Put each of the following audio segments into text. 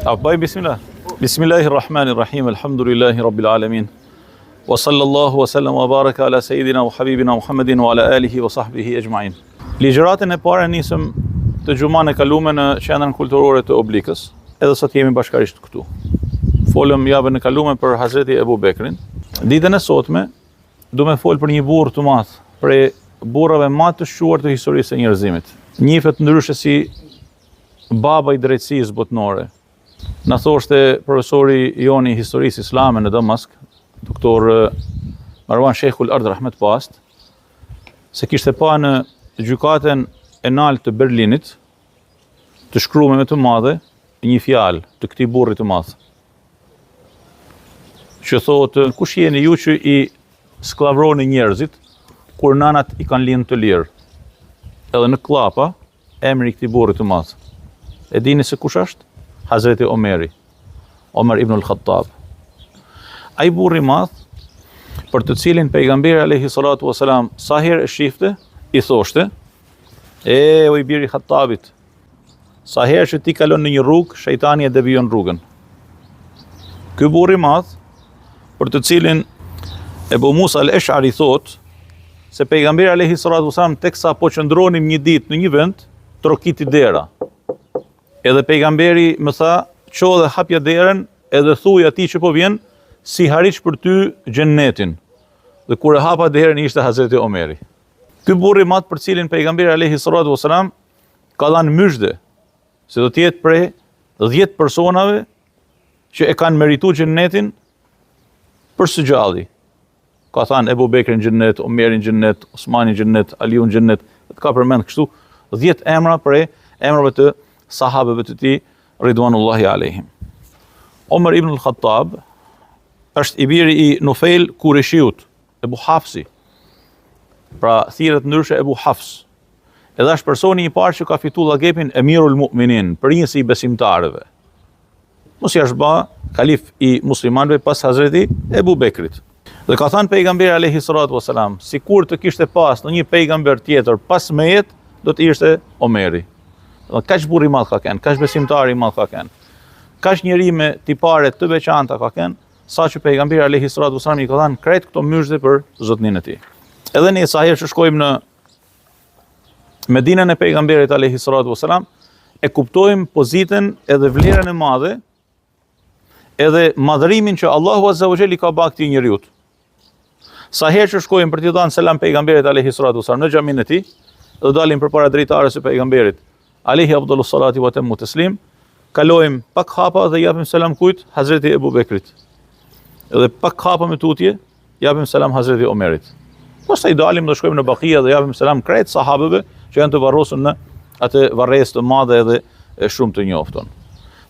Abaj, bismillah. Bismillahirrahmanirrahim, alhamdulillahi rabbil alamin. Wa sallallahu wa sallam wa baraka ala sayidina wa habibina Muhammedin wa ala alihi wa sahbihi ejma'in. Ligjëratën e parë nisëm të xhuman e kalume në qendrën kulturore të Oblikës. Edhe sot jemi bashkarisht këtu. Folëm javën e kalume për Hazreti Ebu Bekrin. Ditën e sotme du me fol për një burr të madh, prej burrave më të shquar të historisë së njerëzimit. Njihet ndryshe si baba i drejtësisë botnore. Na thoshte profesori joni i historisë islame në Damask, doktor Marwan Sheikhul Ard Rahmet Past, se kishte pa në gjykatën e naltë të Berlinit të shkruar me të madhe një fjalë të këtij burri të madh. Që thotë, kush jeni ju që i sklavroni njerëzit kur nanat i kanë lind të lirë? Edhe në klapa emri i këtij burri të madh. E dini se kush është? Hazreti Omeri, Omer ibn al-Khattab. Ai burri i madh, për të cilin pejgamberi alayhi salatu wasalam sa herë e shifte, i thoshte: o i biri i Khattabit, sa herë që ti kalon në një rrugë, shejtani e devijon rrugën. Ky burri i madh, për të cilin Ebu Musa al-Esh'ari thot se pejgamberi alayhi salatu wasalam teksa po qëndronim një ditë në një vend, trokiti dera. Edhe pejgamberi më tha, qo dhe hapja derën, edhe thuj atij që po vjen, si hariq për ty xhennetin. Dhe kur e hapa derën ishte Hazreti Omeri. Ky burri i madh për cilin pejgamberi alayhi salatu wasalam ka dhënë myshdë se do të jetë prej 10 personave që e kanë merituar xhennetin për së gjalli. Ka thënë Ebu Bekrin xhennet, Omerin xhennet, Osmanin xhennet, Aliun xhennet, ka përmend kështu 10 emra prej emrave të sahabeve të tij ridwanullahi alehim. Omer ibn al-Khattab është i biri i Nufail Kureshiut, Ebu Hafsi. Pra thirret ndryshe Ebu Hafs. Edhe është personi i parë që ka fituar llaqepin Emirul Mu'minin, prinsi i besimtarëve. Mos i është bë kalif i muslimanëve pas Hazreti Ebu Bekrit. Dhe ka thënë pejgamberi alayhi salatu wasalam, sikur të kishte pas në një pejgamber tjetër pas mejet, do të ishte Omeri. Kaq burri i madh ka kënë, kaq besimtari i madh ka kënë, kaq njeri me tipare të veçanta ka kënë, sa që pejgamberi alayhi salatu wasalam i ka dhënë krejt këto myshdhe për zotnin e tij. Edhe ne sa herë që shkojmë në Medinën e pejgamberit alayhi salatu wasalam, e kuptojmë pozitën edhe vlerën e madhe, edhe madhërimin që Allahu azza wa jalla i ka bërë këtij njeriu. Sa herë që shkojmë për t'i dhënë selam pejgamberit alayhi salatu wasalam në xhamin e tij, do dalim përpara drejtarës së pejgamberit alayhi afdalu salati wa tammu taslim, kalojmë pak hapa dhe japim selam kujt? Hazreti Ebu Bekrit. Edhe pak hapa me tutje, japim selam Hazreti Omerit. Pastaj dalim dhe shkojmë në Bakia dhe japim selam krejt sahabeve që janë të varrosur në atë varresë të madhe edhe shumë të njoftun.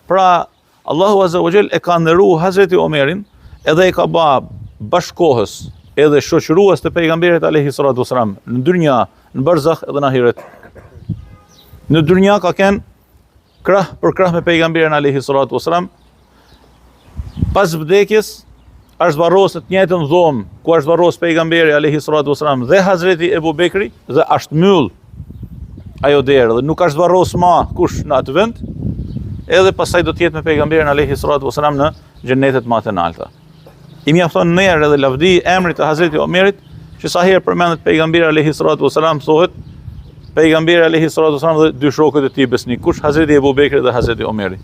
Pra, Allahu azza wa jall e ka ndëruar Hazreti Omerin, edhe e ka bë bashkohës edhe shoqërues të pejgamberit alayhi salatu wasalam në dynja, në barzakh edhe në ahiret. Në dynja ka kënë krah për krah me pejgamberin alayhi salatu wasalam. Pas vdekjes është varros në të njëjtën dhomë ku është varros pejgamberi alayhi salatu wasalam dhe Hazreti Ebu Bekri, dhe është myll ajo derë dhe nuk është varros më kush në atë vend. Edhe pastaj do të jetë me pejgamberin alayhi salatu wasalam në xhennetet më të larta. I mjafton ndër edhe lavdi emrit të Hazreti Omerit, që sa herë përmendet pejgamberi alayhi salatu wasalam thohet pejgamberi alayhi salatu wasalam dhe dy shokët e tij besnik, kush? Hazreti Ebu Bekri dhe Hazreti Omeri.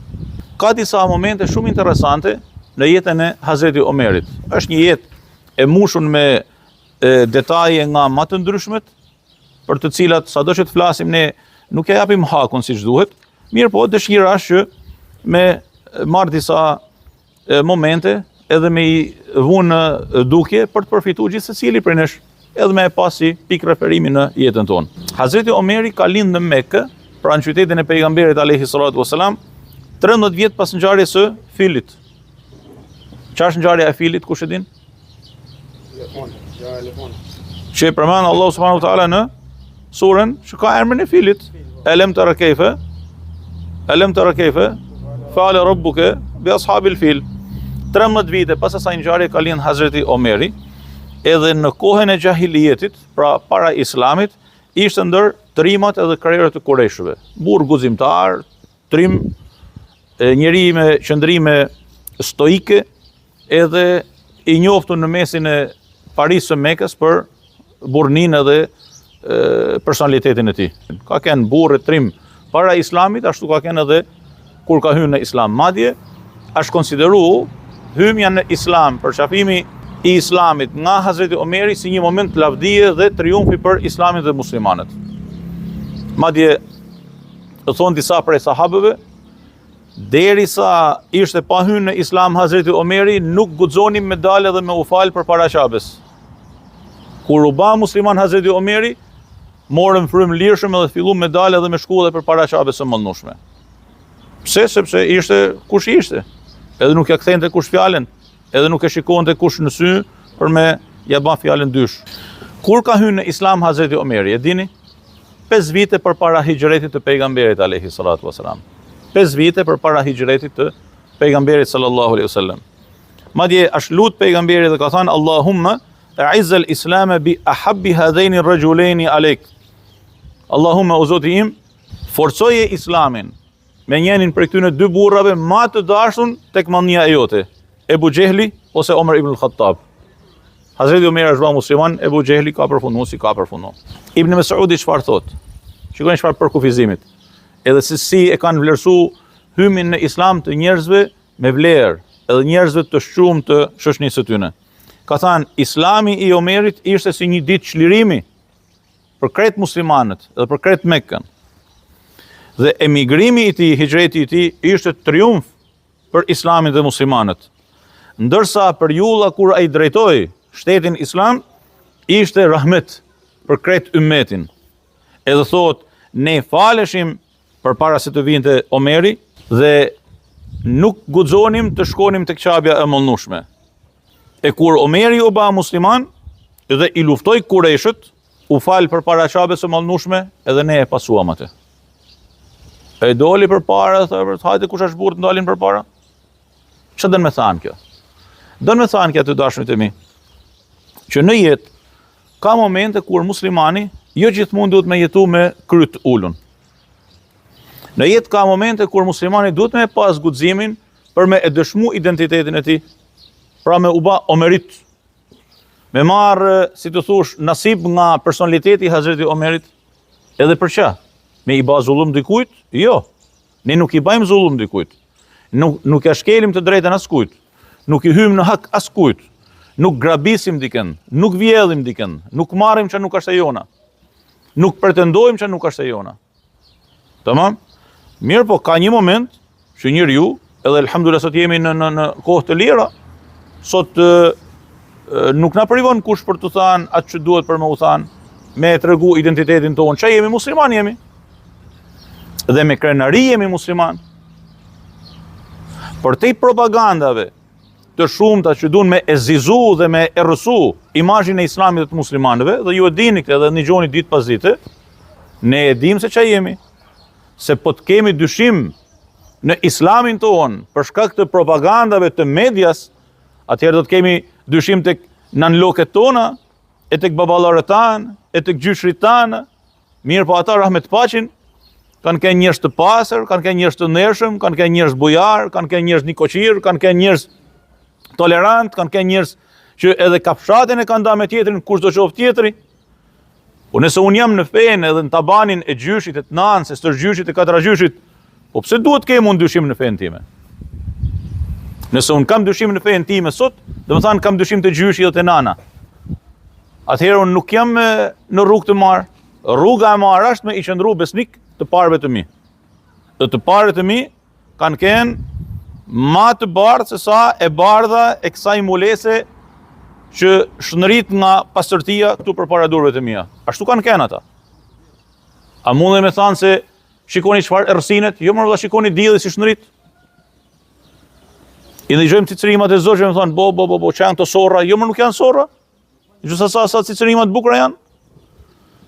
Ka disa momente shumë interesante në jetën e Hazreti Omerit. Është një jetë e mushur me detaje nga më të ndryshmet, për të cilat sado që të flasim ne nuk e japim hakun siç duhet. Mirë po, dëshira është që me marr disa momente edhe me i vunë dukje për të përfituar gjithsecili prej nesh, edhe me e pasi pikë referimi në jetën tonë. Hazreti Omeri ka lind në Mekë, pra në qytetin e pejgamberit alayhi salatu wasalam, 13 vjet pas ngjarjes së filit. Çfarë është ngjarja e filit, kush e din? Që përmend Allahu subhanahu wa taala në surën që ka emrin e filit. Alam tara kayfa fa'ala rabbuka bi ashabil fil. 13 vite pas asaj ngjarje ka lind Hazreti Omeri. Edhe në kohën e gjahilijetit, pra para islamit, ishte ndër trimat edhe krerët të Kureshëve. Burr guzimtar, trim njeri me qëndrime stoike, edhe i njoftur në mesin e Parisë së Mekës për burrninë edhe personalitetin e tij. Ka qenë burrë trim para islamit, ashtu ka qenë edhe kur ka hyrë në islam. Madje është konsideru hymja në islam, përqafimi i islamit nga Hazreti Omeri si një moment lavdije dhe triumfi për islamin dhe muslimanët. Madje të thonë disa prej sahabëve, derisa ishte pa hyrë në islam Hazreti Omeri, nuk guxonin me dalë dhe me u falë përpara Qabes. Kur u ba musliman Hazreti Omeri, morën frymë lirshëm edhe fillu me dalë dhe me shku edhe përpara Qabes së mëllnushme. Pse? Sepse ishte kush ishte. Edhe nuk ja kthente kush fjalën, edhe nuk e shikonte kush në sy për me ja ba fjalën dysh. Kur ka hyrë në islam Hazreti Omeri, e dini? 5 vite përpara hijretit të pejgamberit alayhi salatu wasalam. 5 vite përpara hijretit të pejgamberit sallallahu alaihi wasallam. Madje është lut pejgamberi dhe ka thënë Allahumma a'izz al-islam bi ahabbi hadaini ar-rajulaini alayk. Allahumma o Zoti im, forcoje islamin me njënin për këtyne 2 burrave ma të dashur tek mania e jote, Ebu Xehli ose Omer ibn al-Khattab. Hazreti Omer është ba musliman, Ebu Xehli ka përfundu si ka përfundu. Ibn Mesudi çfarë thot? Shikoni çfarë përkufizimit. Edhe si e kanë vlerësu hymin në islam të njerëzve me vlerë, edhe njerëzve të shqumë të shoqënisë së tyre. Ka thënë, islami i Omerit ishte si një ditë çlirimi për krejt muslimanët edhe për krejt Mekkën. Dhe emigrimi i tij, hijreti i tij ishte triumf për islamin dhe muslimanët. Ndërsa periudha kur ai drejtoi shtetin islam ishte rahmet për krejt ummetin. Edhe thot, ne faleshim përpara se të vinte Omeri dhe nuk guxonim të shkonim tek Qabja e mëllnushme. E kur Omeri u ba musliman dhe i luftoi Kureshët, u fal përpara Qabes së mëllnushme, edhe ne e pasuam atë. E doli përpara, thotë, hajde kush është burr të ndalin përpara? Çfarë do të më thanë kjo? Do të më thanë kjo të dashurit e mi, që në jetë ka momente kur muslimani jo gjithmonë duhet me jetu me kryt ulun. Në jetë ka momente kur muslimani duhet me pas guximin për me e dëshmu identitetin e tij, pra me u bë Omerit, me marrë, si të thush, nasib nga personaliteti i Hazreti Omerit, edhe për çfarë? Me i bë zullum dikujt? Jo. Ne nuk i bëjmë zullum dikujt. Nuk ja shkelim të drejtën askujt. Nuk i hymë në hak askujt. Nuk grabisim dikën, nuk vjedhim dikën, nuk marrim që nuk është e jona. Nuk pretendojmë që nuk është e jona. Tamam? Mirë, po ka një moment që njeriu, edhe elhamdulillah sot jemi në kohë të lira, sot nuk na privon kush për të thënë atë që duhet për me u thënë, me tregu identitetin tonë. Çfarë jemi musliman jemi? Dhe me krenari jemi musliman. Për te propagandave të shumta që duan me ezizu dhe me errësu imazhin e islamit dhe të muslimanëve, dhe ju e dini këtë dhe dëgjoni ditë pas dite, ne e dim se çfarë jemi. Se po të kemi dyshim në islamin tonë për shkak të propagandave të medias, atëherë do të kemi dyshim tek nanloket tona, e tek baballarët tanë, e tek gjyshrit tanë. Mirë, po ata rahmet paqin, kanë kënë njerëz të pasër, kanë kënë njerëz të ndershëm, kanë kënë njerëz bujar, kanë kënë njerëz nikoqir, kanë kënë njerëz tolerant, kanë kënë njerëz që edhe kafshatin e kanë nda me tjetrin, kushdo qoftë tjetri. Po nëse unë jam në fenë edhe në tabanin e gjyshit, e të nanës, e stërgjyshit, e katragjyshit, po pse duhet kemë unë dyshim në fenë time? Nëse unë kam dyshim në fenë time sot, dhe më thanë kam dyshim të gjyshi dhe të nana. Atëherë unë nuk jam në rrugë të marë. Rruga e marë është me i qëndru besnik të parëve të mi. Dhe të parëve të mi kanë kenë ma të bardhë se sa e bardha e kësaj mulese që shënërit nga pastërtia këtu për para durve të mia. Ashtu kanë kenë ata. A mundë me thanë se shikoni çfarë errësinet? Jo më shikoni diellin si shënërit. I ndëgjojmë cicërimat e Zotit, më thonë, bo, që janë të sorra? Jo më nuk janë sorra. Gjusë sa cicërimat bukura janë.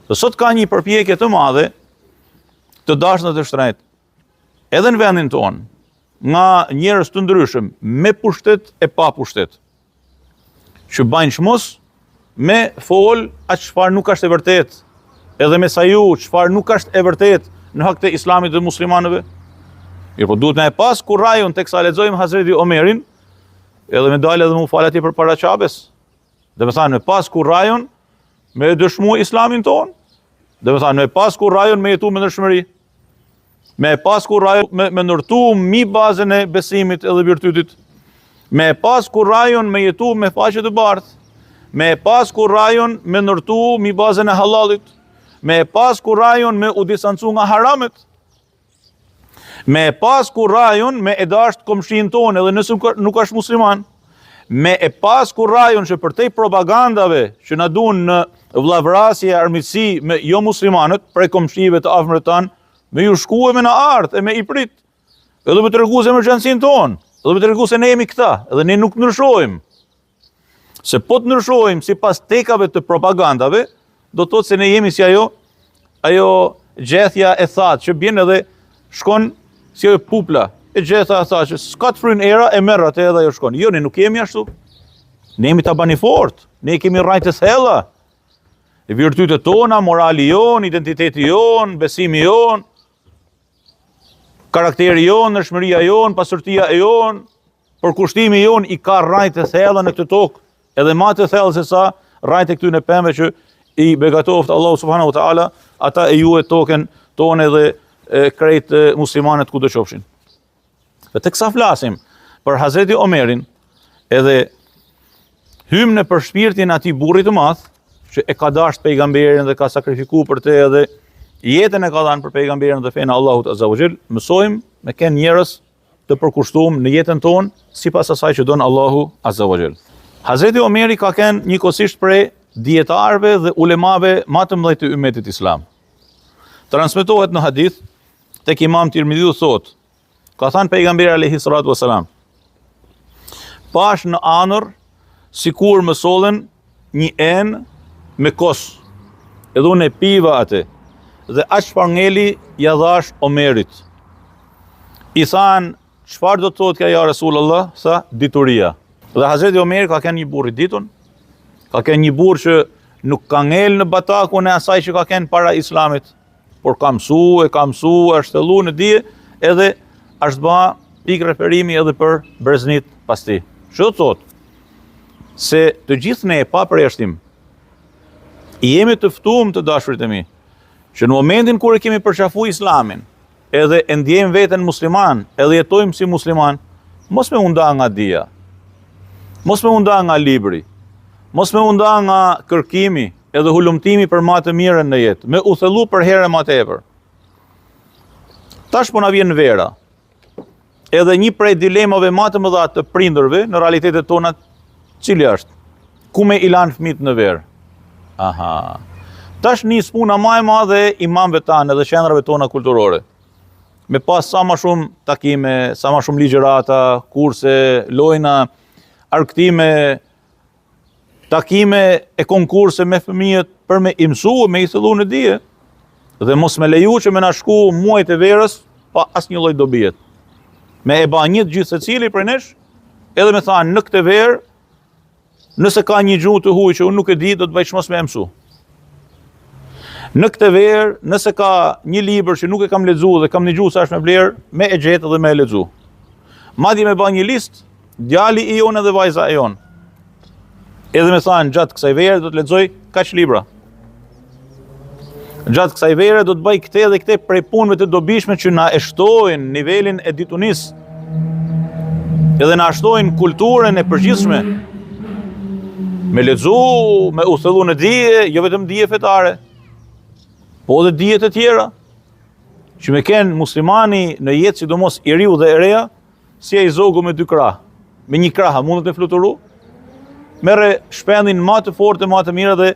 Dhe sot ka një përpjekje të madhe të dashnë të shtrenjtë, edhe në vendin tonë, nga njerëz të ndryshëm, me pushtet e pa pushtet, që bajnë çmos me fol atë çfarë nuk është e vërtet, edhe me saju çfarë nuk është e vërtet në hak të islamit dhe muslimanëve. Mirë, po duhet me e pas kurajon teksa lexojmë Hazreti Omerin, edhe me dalë edhe mu falat i për para qabes. Dhe me thanë, me pas kurajon me dëshmu islamin tonë. Dhe me thanë, me pas kurajon me jetu me nërshmëri. Me pas kurajon me nërtu mi bazën e besimit edhe virtytit. Me pas kurajon me jetu me faqe të bardhë. Me pas kurajon me nërtu mi bazën e halalit. Me pas kurajon me u distancu nga haramet. Me pas kurajon me e dasht komshin tonë edhe nëse nuk është musliman. Me e pas kurajon që për tej propagandave që na duan në vllavrasje, armiqësi me jo muslimanët, prej komshive të afërmit tanë, me ju shkuë me në ardh e me i prit. Edhe me tregu se emergjencin tonë, edhe me tregu se ne jemi këta, edhe ne nuk ndryshojmë. Se po të ndryshojmë sipas tekave të propagandave, do të thotë se ne jemi si ajo gjethja e thatë që bjen edhe shkon si ajo pupla. E gjetha tha që s'ka të fryn era e merr atë edhe ajo shkon. Jo, ne nuk jemi ashtu. Ne jemi tabani fort, ne kemi rrajtë thella. E virtytet tona, morali jon, identiteti jon, besimi jon, karakteri jon, nërshmëria jon, pasërtia e jon, përkushtimi jon i ka rrajtë thella në këtë tokë, edhe ma të thellë se sa rrajtë e këtyne pemëve që i begatoft Allahu subhanahu wa taala, ata e juet tokën tonë edhe krejt muslimanët ku do qofshin. Dhe të kësa flasim për Hazreti Omerin, edhe hym në për shpirtin ati burrit të madh, që e ka dasht pejgamberin dhe ka sakrifiku për te edhe jetën e ka dhanë për pejgamberin dhe fejnë Allahut Azza wa Jall, mësojmë me ken njerës të përkushtuam në jetën tonë, sipas asaj që donë Allahu Azza wa Jall. Hazreti Omeri ka ken njëkohësisht prej dietarëve dhe ulemave më të mëdhenj të ummetit islam. Transmetohet në hadith tek Imam Tirmidhiu thotë, ka thënë pejgamberi alayhi salatu wasalam, pash në anër sikur më sollen një enë me kos, edhe unë e piva atë, dhe aq çfarë ngeli ja dhash Omerit. I thanë, çfarë do të thotë kjo ja Rasulullah? Tha, dituria. Dhe Hazreti Omer ka qenë një burr i ditun, ka qenë një burr që nuk ka ngel në batakun e asaj që ka qenë para islamit, por ka mësu, është shthellu në dije, edhe është ba pikë referimi edhe për breznit pas ti. Që do të thotë? Se të gjithë ne pa përjashtim, jemi të ftuar të dashurit e mi, që në momentin kur e kemi përqafu islamin, edhe e ndjejmë veten musliman, edhe jetojmë si musliman, mos me unda nga dija, mos me unda nga libri, mos me unda nga kërkimi, edhe hulumtimi për ma të mirën në jetë, me u thellu për herë ma tepër. Tash po na vjen vera. Edhe një prej dilemave ma të mëdha të prindërve në realitetet tona, cili është? Ku me ilan fëmijët në verë? Aha. Tash nis puna më e madhe imamëve tanë dhe qendrave tona kulturore. Me pas sa më shumë takime, sa më shumë ligjërata, kurse, lojna, argëtime, takime e konkurse me fëmijët për me imsu, me i thëllu në dije, dhe mos me leju që me na shku muajt e verës pa asnjë lloj dobijet. Me e ba një gjithë se cili për nesh, edhe me thanë në këtë verë, nëse ka një gjuhë të huaj që unë nuk e di, do të bëj çmos me mësu. Në këtë verë, nëse ka një libër që nuk e kam lexuar dhe kam një gjuhë sa është me vlerë, me e gjetë dhe me e lexu. Madje me ba një listë, djali i jonë edhe vajza e jonë. Edhe me thanë gjatë kësaj vere do të lexoj kaq libra. Gjatë kësaj vere do të bëj këte dhe këte prej punëve të dobishme që na e shtojnë nivelin e ditunis, edhe na shtojnë kulturën e përgjithshme, me lexu, me u thellë në dije, jo vetëm dije fetare, po edhe dije të tjera, që me kenë muslimani në jetë, sidomos i riu dhe e reja, si ai zogu me dy krah. Me një krah a mundet me fluturu, merre shpendin ma të fortë, ma të mira dhe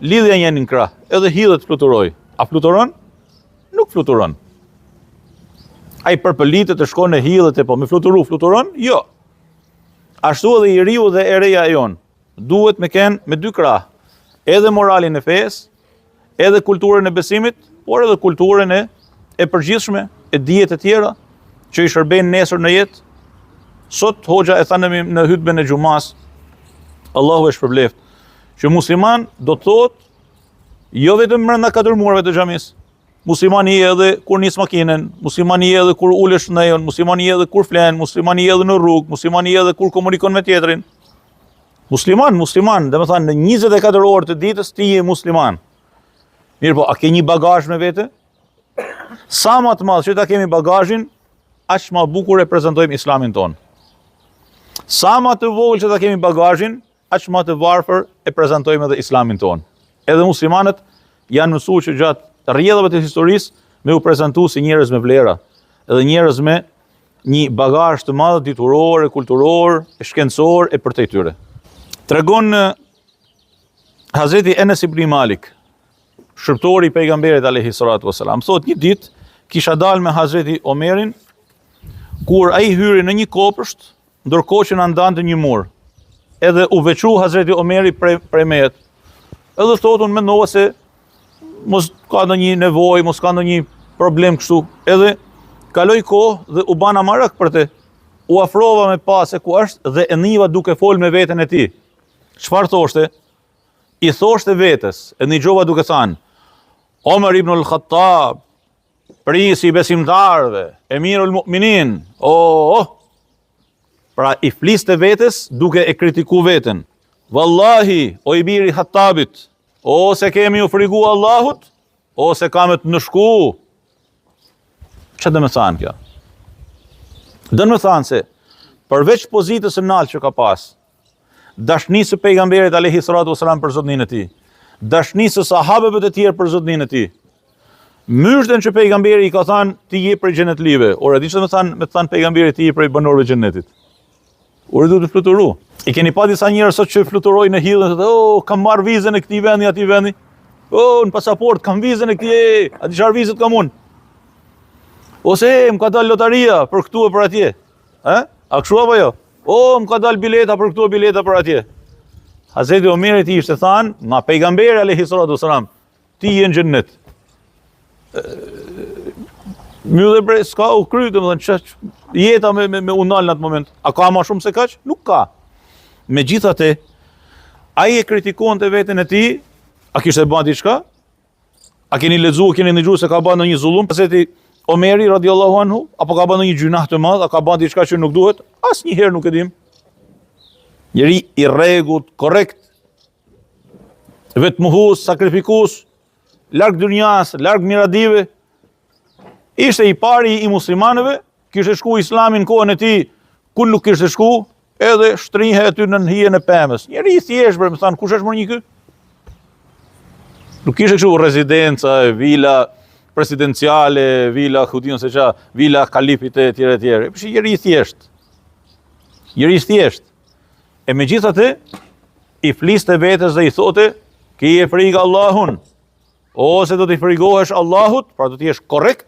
lidhja një krah, edhe hidhet fluturoj. A fluturon? Nuk fluturon. Ai përpëlitet të shkon e hidhet e po me fluturon? Jo. Ashtu edhe i riu dhe e reja e jonë. Duhet me kenë me dy krah. Edhe moralin e fesë, edhe kulturën e besimit, por edhe kulturën e përgjithshme, e dijet e tjera, që i shërben nesër në jetë. Sot hoxha e thanemi në hutben e xumas, Allahu e shpërbleft, që musliman do të thotë jo vetëm brenda 4 murave të xhamisë, muslimani je edhe kur nis makinën, muslimani je edhe kur ulesh në ajon, muslimani je edhe kur flen, muslimani je edhe në rrugë, muslimani je edhe kur komunikon me tjetrin. Musliman, domethënë në 24 orë të ditës ti je musliman. Mirë po, a ke një bagazh me vete? Sa më të madh që ta kemi bagazhin, aq më bukur e prezantojmë islamin ton. Sa më të vogël që ta kemi bagazhin, aq më të varfër e prezantojmë edhe islamin ton. Edhe muslimanët janë mësuar që gjatë rrjedhave të historisë me u prezantu si njerëz me vlera, edhe njerëz me një bagazh të madh ditëror, kulturor, shkencor e përtej tyre. Tregon Hazreti Enes ibn Malik, shërptori i pejgamberit alayhi salatu wasalam, thot një ditë kisha dalë me Hazreti Omerin kur ai hyri në një kopësht, ndërkohë që na ndante një mur. Edhe u veçu Hazreti Omeri prej mehet. Edhe thotë unë mendova se mos ka ndonjë nevojë, mos ka ndonjë problem kështu. Edhe kaloi kohë dhe u bana marrëk për të. U afrova me pa se ku është dhe e niva duke fol me veten e tij. Çfarë thoshte? I thoshte vetes, e ndigjova duke thënë: Omer ibn al-Khattab, prisi i besimtarëve, Emirul Mu'minin. Pra i fliste vetes duke e kritiku veten. Wallahi, o i biri Hattabit, ose kemi u frigu Allahut, ose kam të nëshku. Çfarë do të thonë kjo? Do të thonë se përveç pozitës së lartë që ka pas, dashnisë së pejgamberit alayhi salatu wasalam për zotnin e tij, dashnisë së sahabeve të tjerë për zotnin e tij, myshtën që pejgamberi i ka thënë ti je prej xhenetlive, ora di çfarë më thënë pejgamberi ti je prej banorëve të xhenetit. Ora duhet të fluturo. I keni pa disa njerëz sot që fluturojnë në hidhën, thotë, kam marr vizën e këtij vendi atij vendi. Në pasaport kam vizën e këtij, a di çfarë vizët kam unë? Ose më ka dalë lotaria për këtu e për atje. A kështu apo jo? Më ka dalë bileta për këtu e bileta për atje. Hazreti Omeri i ishte thënë, nga pejgamberi alayhi salatu wasalam, ti je në xhennet. Mbyllë bre, s'ka u kry, domethënë jeta me unal në atë moment. A ka më shumë se kaq? Nuk ka. Megjithatë, ai e kritikonte veten e tij, a kishte bën diçka? A keni lexuar, keni dëgjuar se ka bën ndonjë zullum? Hazreti Omeri radiallahu anhu, apo ka bën ndonjë gjunah të madh, a ka bën diçka që nuk duhet? Asnjëherë nuk e dim. Njeri i rregullt, korrekt, vetmuhus, sakrifikues, larg dunjas, larg miradive. Ishte i pari i muslimanëve, kishte shku islamin kohën e tij, ku nuk kishte shku, edhe shtrihe aty në hijen e pemës. Njeri i thjeshtë, më thanë, kush është më një ky? Nuk kishte kështu rezidenca, vila presidenciale, vila Hudin se ça, vila kalifit e tjerë e tjerë. Është njeri i thjeshtë. Njeri i thjeshtë. E megjithatë, i fliste vetes dhe i thote, ki e frikë Allahun, ose do t'i frigohesh Allahut, pra do t'i jesh korrekt,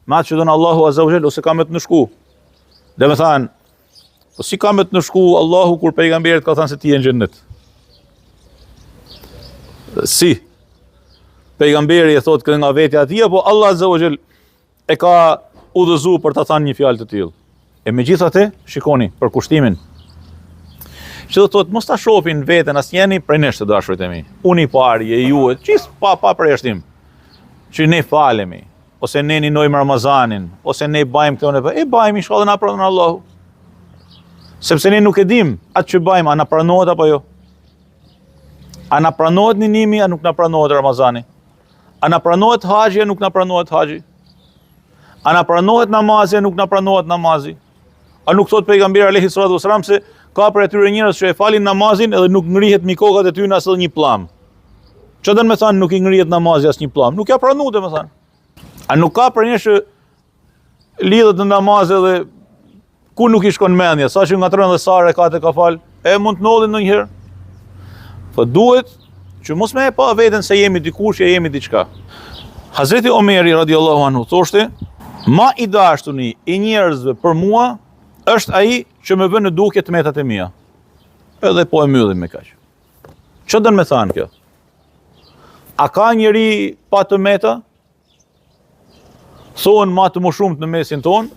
me atë që donë Allahu azza wa jall, ose ka me të nëshku. Dhe me thanë, po si ka me të nëshku Allahu kur pejgamberit ka thënë se ti je në xhennet? Si? Pejgamberi e thotë këtë nga vetja e tij, apo Allah azza wa jall e ka udhëzuar për ta thënë një fjalë të tillë? E megjithatë, shikoni për kushtimin. Që do thotë mos ta shohin veten asnjëri prej nesh të dashurit e mi. Unë i pari e ju, çis pa përjashtim. Që ne falemi, ose ne ninojmë Ramazanin, ose ne bajmë këto, e bajmë inshallah na pranon Allahu. Sepse ne nuk e dim atë që bajmë, a na pranohet apo jo? A na pranohet ninimi, a nuk na pranohet Ramazani? A na pranohet haxhi, a nuk na pranohet haxhi? A na pranohet namazi, a nuk na pranohet namazi? A nuk thot pejgamberi alayhi salatu wasalam se ka për atyre njerëz që e falin namazin edhe nuk ngrihet mi kokat e tyre as edhe një pllam. Çfarë do të thonë nuk i ngrihet namazi as një pllam? Nuk ja pranon domethënë. A nuk ka për një që lidhet në namaz edhe ku nuk i shkon mendja, sa që ngatron dhe sa rekate ka fal, e mund të ndodhin ndonjëherë. Po duhet që mos me e pa veten se jemi dikush, e jemi diçka. Hazreti Omeri radiallahu anhu thoshte, ma i dashtuni i njerëzve për mua është ai që më vën në dukje të metat e mia. Edhe po e mbyllim me kaq. Çfarë do të më thonë kjo? A ka njeri pa të meta? Thonë ma të më shumë në mesin tonë,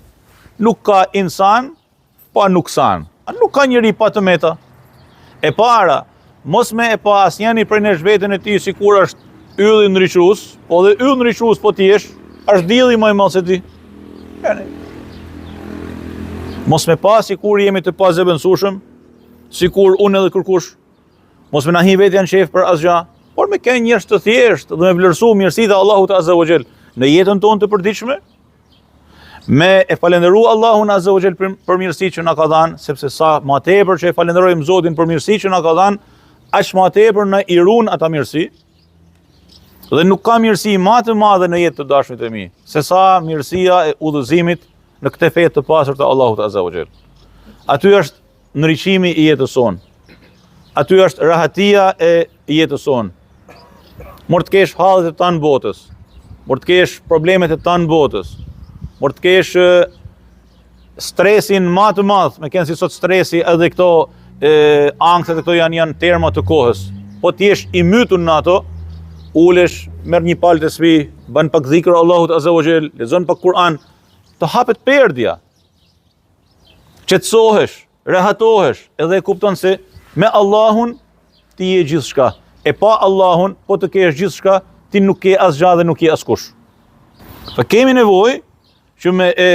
nuk ka insan pa nuksan. A nuk ka njeri pa të meta? E para, mos me e pa asnjëri prej nesh veten e tij sikur është ylli ndriçues, po dhe yll ndriçues po ti jesh, është dielli më i madh se ti. Mos me pa sikur jemi të pazëvendësueshëm, sikur unë edhe kërkush. Mos me na hi vetjan shef për asgjë, por me kënë njerëz të thjeshtë dhe me vlerësu mirësitë e Allahut Azza wa Jall në jetën tonë të përditshme. Me e falenderu Allahun Azza wa Jall për mirësitë që na ka dhënë, sepse sa më tepër që e falenderojmë Zotin për mirësitë që na ka dhënë, aq më tepër na i ruan ata mirësi. Dhe nuk ka mirësi më të madhe në jetë të dashurit e mi, se sa mirësia e udhëzimit në këtë fe të pastër të Allahut Azza wa Jall. Aty është ndriçimi i jetës sonë. Aty është rahatia e jetës sonë. Mor të kesh hallet e tanë botës, mor të kesh problemet e tanë botës, mor të kesh stresin më të madh, me kënë si sot stresi edhe këto ankset e këto janë terma të kohës. Po ti jesh i mytur në ato, ulesh, merr një palë të spi, bën pak dhikr Allahut Azza wa Jall, lexon pak Kur'an, të hapet perdja. Qetësohesh, rehatohesh, edhe e kupton se me Allahun ti je gjithçka. E pa Allahun, po të kesh gjithçka, ti nuk ke asgjë dhe nuk je askush. Po kemi nevojë që me e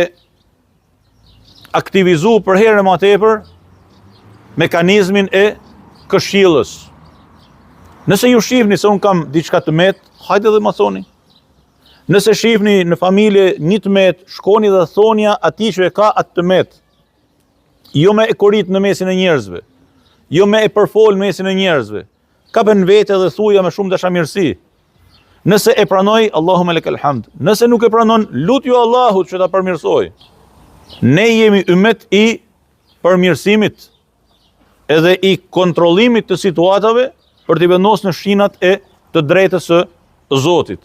aktivizu për herë më tepër mekanizmin e këshillës. Nëse ju shihni se unë kam diçka të met, hajde dhe ma thoni. Nëse shihni në familje një të met, shkoni dhe thonja atij që e ka atë të met. Jo me e korit në mesin e njerëzve, jo me e përfol në mesin e njerëzve. Kapen vete dhe thuja me shumë dashamirësi. Nëse e pranoj, Allahumma lekal hamd. Nëse nuk e pranon, lutju Allahut që ta përmirësoj. Ne jemi ummet i përmirësimit edhe i kontrollimit të situatave për t'i vendosur në shinat e të drejtës së Zotit.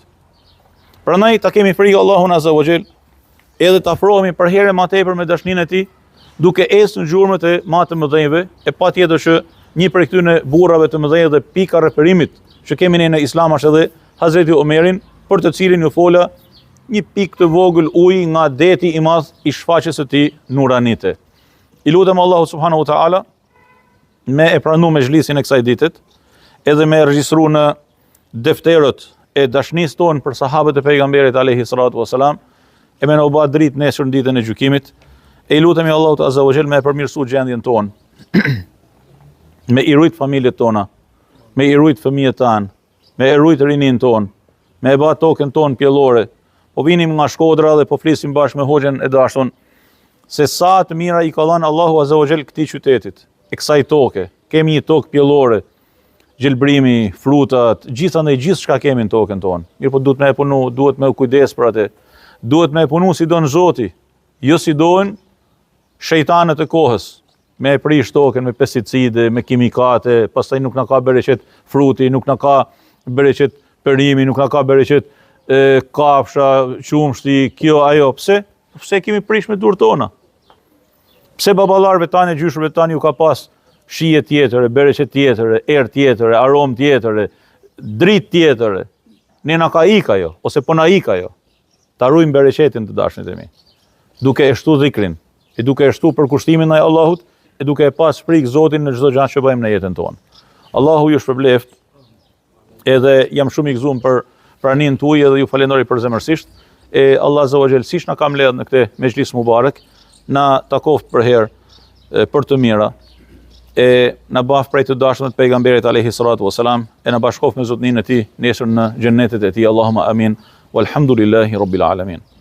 Prandaj ta kemi frikë Allahun Azza wa Jall, edhe të afrohemi për herë më tepër me dashninë e tij, duke ecë në gjurmët e më të mëdhenjve, e patjetër që një prej këtyre burrave të mëdhenj dhe pika referimit që kemi ne në Islam është edhe Hazreti Omerin, për të cilin ju fola një pikë të vogël uji nga deti i madh i shfaqjes së tij nuranite. I lutem Allahu subhanahu wa taala me e pranu mezhlisin e kësaj dite, edhe me regjistru në defterët e dashnisë tonë për sahabët e pejgamberit alayhi salatu wasalam, e me në u bë dritë nesër në ditën e gjykimit. E i lutemi Allahut Azza wa Jall me e përmirësu gjendjen tonë, me i rujt familjet tona, me i rujt fëmijët tanë, me e rujt rinin tonë, me e bë tokën tonë pjellore. Po vinim nga Shkodra dhe po flisim bashkë me hoxhen e dashur se sa të mira i ka dhënë Allahu Azza wa Jall këtij qytetit, e kësaj toke. Kemi një tokë pjellore, gjelbrimi, frutat, gjithçka kemi në tokën tonë. Mirë, po duhet me e punu, duhet me u kujdes për atë. Duhet me e punu si don Zoti, jo si doin shejtanët e kohës, me e prish tokën me pesticide, me kimikate, pastaj nuk na ka bereqet fruti, nuk na ka bereqet perimi, nuk na ka bereqet kafsha, qumshti, kjo ajo. Pse kemi prish me durë tona? Pse baballarëve tanë, gjyshërve tanë ju ka pas shije tjetër, bereqet tjetër, erë tjetër, aromë tjetër, dritë tjetër. Ne na ka ik ajo, ose po na ik ajo. Ta ruajmë bereqetin të dashnit e mi. Duke e shtu dhikrin, e duke e shtu përkushtimin ndaj Allahut, e duke e pas frikë Zotin në çdo gjë që bëjmë në jetën tonë. Allahu ju shpërbleft, edhe jam shumë i gëzuar për praninë tuaj edhe ju falenderoj përzemërsisht. Allah Azza wa Jall siç na ka mbledh në këtë mezhlis mubarek, na takoft për herë për të mira. Na baf prej të dashurët të pejgamberit alayhi salatu wasalam, e na bashkof me Zotnin e tij nesër në xhennetet e tij. Allahumma amin. Walhamdulillahi rabbil alamin.